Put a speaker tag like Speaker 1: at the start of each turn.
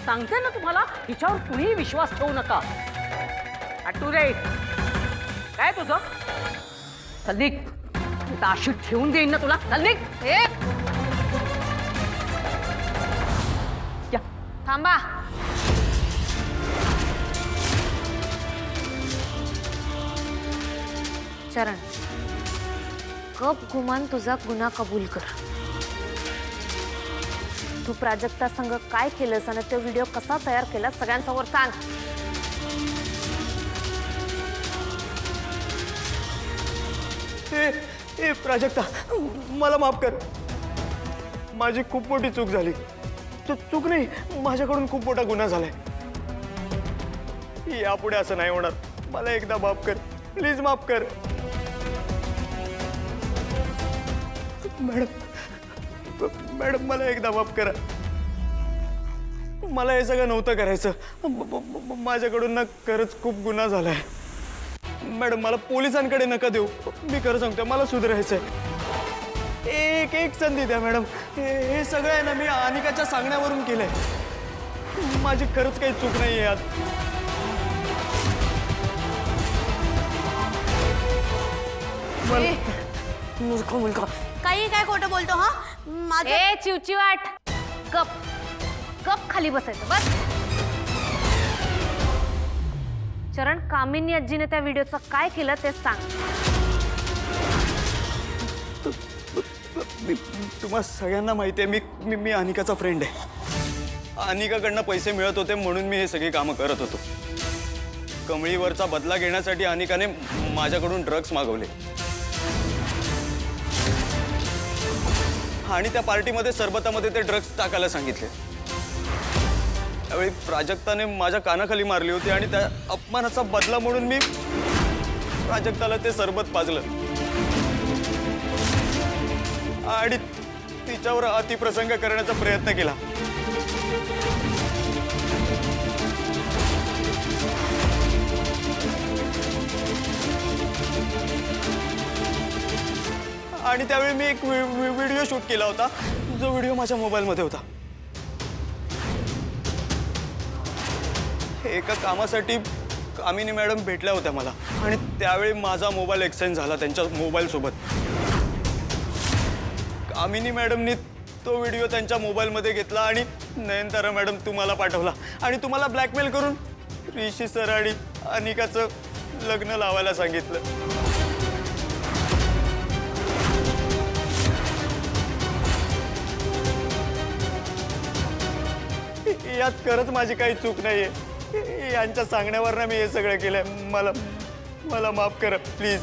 Speaker 1: सांगते ना तुम्हाला, हिच्यावर कुणीही विश्वास ठेवू नका. आटू रे, काय तुझं? चल निघ. अशी ठेवून देईन ना तुला. चल निघ.
Speaker 2: थांबा. चरण, गप गुमान तुझा गुन्हा कबूल कर. तू प्राजक्ता संग काय केलंस आणि तो व्हिडिओ कसा तयार केला सगळ्यांसमोर सांग.
Speaker 3: ए प्राजक्ता, मला माफ कर. माझी खूप मोठी चूक झाली. चूक नाही, माझ्याकडून खूप मोठा गुन्हा झालाय. यापुढे असं नाही होणार. मला एकदा माफ कर, प्लीज माफ कर. मॅडम मला एकदा माफ करा. मला हे सगळं नव्हतं करायचं. माझ्याकडून ना खरंच खूप गुन्हा झालाय. मॅडम मला पोलिसांकडे नका देऊ. मी खरं सांगतो, मला सुधारायचंय. एक संधी द्या मॅडम. हे सगळं आहे ना मी अनिकाच्या सांगण्यावरून केलंय. माझी खरंच काही चूक नाही आहे यात.
Speaker 2: मूर्ख मुलगा, काही काय खोटं बोलतो. हा माझे चिवचिवाट. गप गप खाली बसायचं बस. चरण, कामिनी आजीने त्या व्हिडिओचं काय केलं ते सांग.
Speaker 3: तुम्हाला सगळ्यांना माहिती आहे मी अनिकाचा फ्रेंड आहे. अनिकाकडनं पैसे मिळत होते म्हणून मी हे सगळी कामं करत होतो. कमळीवरचा बदला घेण्यासाठी अनिकाने माझ्याकडून ड्रग्स मागवले आणि त्या पार्टीमध्ये सरबतामध्ये ते ड्रग्स टाकायला सांगितले. त्यावेळी प्राजक्ताने माझ्या कानाखाली मारली होती आणि त्या अपमानाचा बदला म्हणून मी प्राजक्ताला ते सरबत पाजलं आणि तिच्यावर अतिप्रसंग करण्याचा प्रयत्न केला. आणि त्यावेळी मी एक व्हिडिओ शूट केला होता, जो व्हिडिओ माझ्या मोबाईलमध्ये होता. एका कामासाठी कामिनी मॅडम भेटल्या होत्या मला आणि त्यावेळी माझा मोबाईल एक्सचेंज झाला त्यांच्या मोबाईलसोबत. कामिनी मॅडमनी तो व्हिडिओ त्यांच्या मोबाईलमध्ये घेतला आणि नयनतारा मॅडम तुम्हाला पाठवला आणि तुम्हाला ब्लॅकमेल करून ऋषी सर आणि अनिकाचं लग्न लावायला सांगितलं. यात खरंच माझी काही चूक नाहीये. यांच्या सांगण्यावरनं मी हे सगळं केलंय. मला माफ करा प्लीज.